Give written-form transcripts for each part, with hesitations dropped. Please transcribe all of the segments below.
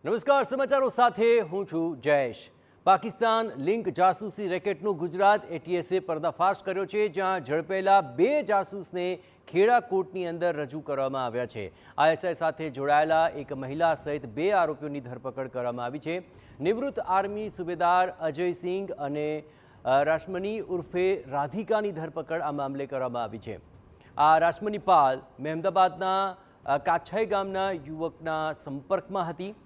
નમસ્કાર, સમાચારો સાથે હું છું જયેશ। પાકિસ્તાન લિંક જાસૂસી રેકેટનો ગુજરાત એટીએસે પર્દાફાશ કર્યો છે, જ્યાં ઝડપેલા 2 જાસૂસને ખેડા કોર્ટની અંદર રજૂ કરવામાં આવ્યા છે। આઈએસઆઈ સાથે જોડાયેલા એક મહિલા સહિત 2 આરોપીઓની ધરપકડ કરવામાં આવી છે। નિવૃત્ત આર્મી સુબેદાર અજયસિંહ અને રાશમની ઉર્ફે રાધિકાની ધરપકડ આ મામલે કરવામાં આવી છે। આ રાશમની પાલ મહેમદાબાદના કાછાઈ ગામના યુવકના સંપર્કમાં હતી।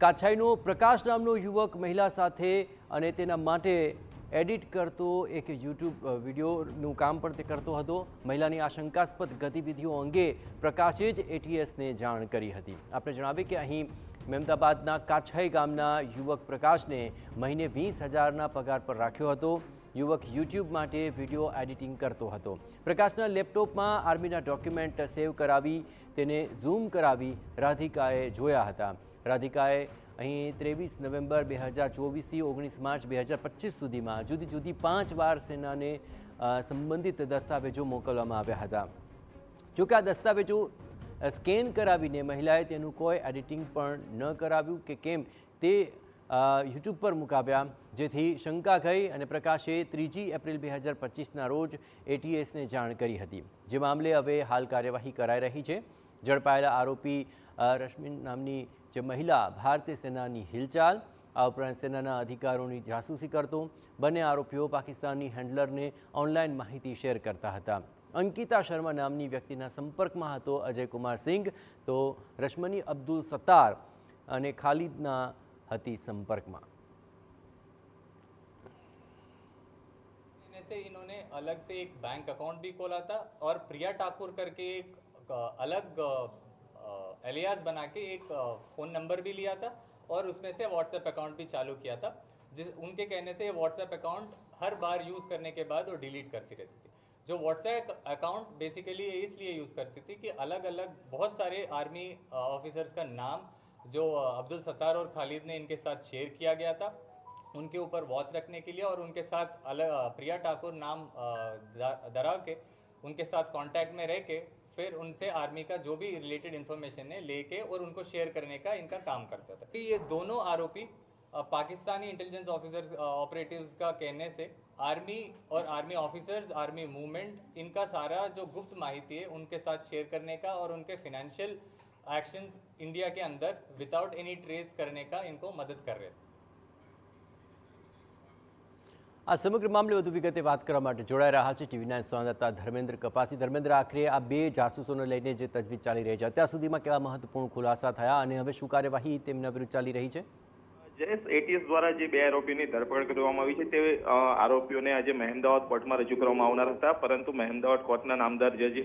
કાછાઈનો પ્રકાશ નામનો યુવક મહિલા સાથે અને તેના માટે એડિટ કરતો એક યુટ્યુબ વિડીયોનું કામ પણ તે કરતો હતો। મહિલાની આ શંકાસ્પદ ગતિવિધિઓ અંગે પ્રકાશે જ એટીએસને જાણ કરી હતી। આપણે જણાવીએ કે અહીં મહેમદાબાદના કાછાઈ ગામના યુવક પ્રકાશને મહિને 20,000ના પગાર પર રાખ્યો હતો। યુવક યુટ્યુબ માટે વિડીયો એડિટિંગ કરતો હતો। પ્રકાશના લેપટોપમાં આર્મીના ડોક્યુમેન્ટ સેવ કરાવી તેને ઝૂમ કરાવી રાધિકાએ જોયા હતા। રાધિકાએ અહીં 23 નવેમ્બર 2024થી 19 માર્ચ 2025 સુધીમાં જુદી જુદી 5 વાર સેનાને સંબંધિત દસ્તાવેજો મોકલવામાં આવ્યા હતા। જોકે આ દસ્તાવેજો સ્કેન કરાવીને મહિલાએ તેનું કોઈ એડિટિંગ પણ ન કરાવ્યું કે કેમ તે યુટ્યુબ પર મુકાવ્યા, જેથી શંકા ગઈ અને પ્રકાશે 3 એપ્રિલ 2025ના રોજ એટીએસને જાણ કરી હતી, જે મામલે હવે હાલ કાર્યવાહી કરાઈ રહી છે। ઝડપાયેલા આરોપી રશ્મિન નામની જે મહિલા ભારતીય સેનાની હિલચાલ, આ ઉપરાંત સેનાના અધિકારોની જાસૂસી કરતો। બંને આરોપીઓ પાકિસ્તાની હેન્ડલરને ઓનલાઈન માહિતી શેર કરતા હતા। અંકિતા શર્મા નામની વ્યક્તિના સંપર્કમાં હતો અજય કુમાર સિંઘ, તો રશ્મની અબ્દુલ સત્તાર અને ખાલિદના હતી સંपर्कમાં। से इन्होंने अलग से एक बैंक अकाउंट भी खोला था और प्रिया ठाकुर करके एक अलग एलियास बना के एक फ़ोन नंबर भी लिया था और उसमें से व्हाट्सएप अकाउंट भी चालू किया था, जिस उनके कहने से व्हाट्सएप अकाउंट हर बार यूज़ करने के बाद वो डिलीट करती रहती थी। जो व्हाट्सएप अकाउंट बेसिकली इसलिए यूज़ करती थी कि अलग अलग बहुत सारे आर्मी ऑफिसर्स का नाम जो अब्दुल सत्तार और खालिद ने इनके साथ शेयर किया गया था, उनके ऊपर वॉच रखने के लिए और उनके साथ अलग प्रिया ठाकुर नाम धरा के उनके साथ कांटेक्ट में रह के फिर उनसे आर्मी का जो भी रिलेटेड इन्फॉर्मेशन है लेके और उनको शेयर करने का इनका काम करता था। कि ये दोनों आरोपी पाकिस्तानी इंटेलिजेंस ऑफिसर्स ऑपरेटिव्स का कहने से आर्मी और आर्मी ऑफिसर्स, आर्मी मूवमेंट, इनका सारा जो गुप्त माहिती है उनके साथ शेयर करने का और उनके फिनेंशियल एक्शंस इंडिया के अंदर विदाउट एनी ट्रेस करने का इनको मदद कर रहे थे। આ સમગ્ર મામલે વધુ વિગતે વાત કરવા માટે જોડાઈ રહ્યા છે ટીવી9 સંવાદદાતા ધર્મેન્દ્ર કપાસી। ધર્મેન્દ્ર, આખરે આ 2 જાસૂસોને લઈને જે તજવીજ ચાલી રહી છે, અત્યાર સુધીમાં કેવા મહત્વપૂર્ણ ખુલાસા થયા અને હવે શું કાર્યવાહી તેમના વિરુદ્ધ ચાલી રહી છે? જયેશ, એટીએસ દ્વારા જે 2 આરોપીઓની ધરપકડ કરવામાં આવી છે તે આરોપીઓને આજે મહેમદાવાદ કોર્ટમાં રજૂ કરવામાં આવનાર હતા, પરંતુ મહેમદાવાદ કોર્ટના નામદાર જજ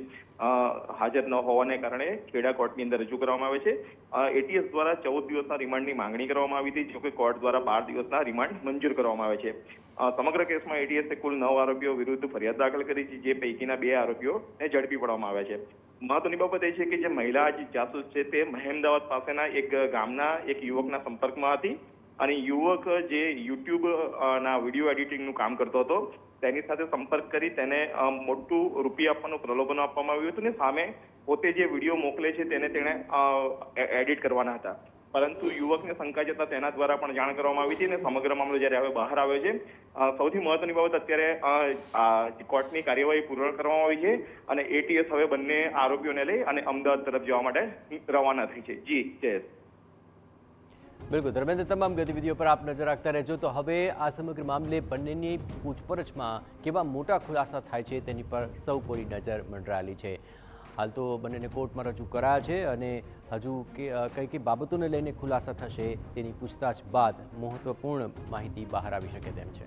હાજર ન હોવાને કારણે ખેડા કોર્ટની અંદર રજૂ કરવામાં આવે છે। એટીએસ દ્વારા 14 દિવસના રિમાન્ડની માંગણી કરવામાં આવી હતી, જોકે કોર્ટ દ્વારા 12 દિવસના રિમાન્ડ મંજૂર કરવામાં આવે છે। સમગ્ર કેસમાં એટીએસે કુલ 9 આરોપીઓ વિરુદ્ધ ફરિયાદ દાખલ કરી છે, જે પૈકીના 2 આરોપીઓને ઝડપી પાડવામાં આવ્યા છે। મહત્વની બાબત એ છે કે જે મહિલા જાસૂસ છે તે મહેમદાવાદ પાસેના એક ગામના એક યુવકના સંપર્કમાં હતી અને યુવક જે યુટ્યુબ ના વિડીયો એડિટિંગનું કામ કરતો હતો તેની સાથે સંપર્ક કરી તેને મોટું રૂપિયા આપવાનું પ્રલોભન આપવામાં આવ્યું હતું ને સામે પોતે જે વિડીયો મોકલે છે તેને તેણે એડિટ કરવાના હતા, પરંતુ યુવકને શંકા જતા તેના દ્વારા પણ જાણ કરવામાં આવી હતી અને સમગ્ર મામલો જ્યારે હવે બહાર આવ્યો છે, સૌથી મહત્વની બાબત અત્યારે કોર્ટની કાર્યવાહી પૂર્ણ કરવામાં આવી છે અને એટીએસ હવે બંને આરોપીઓને લઈ અને અમદાવાદ તરફ જવા માટે રવાના થઈ છે। જી જયેશ। બિલકુલ ધર્મેન્દ્ર, તમામ ગતિવિધિઓ પર આપ નજર રાખતા રહેજો। તો હવે આ સમગ્ર મામલે બંનેની પૂછપરછમાં કેવા મોટા ખુલાસા થાય છે તેની પર સૌ કોઈ નજર મંડરાયેલી છે। હાલ તો બંનેને કોર્ટમાં રજૂ કરાયા છે અને હજુ કઈ કઈ બાબતોને લઈને ખુલાસા થશે તેની પૂછતાછ બાદ મહત્વપૂર્ણ માહિતી બહાર આવી શકે તેમ છે।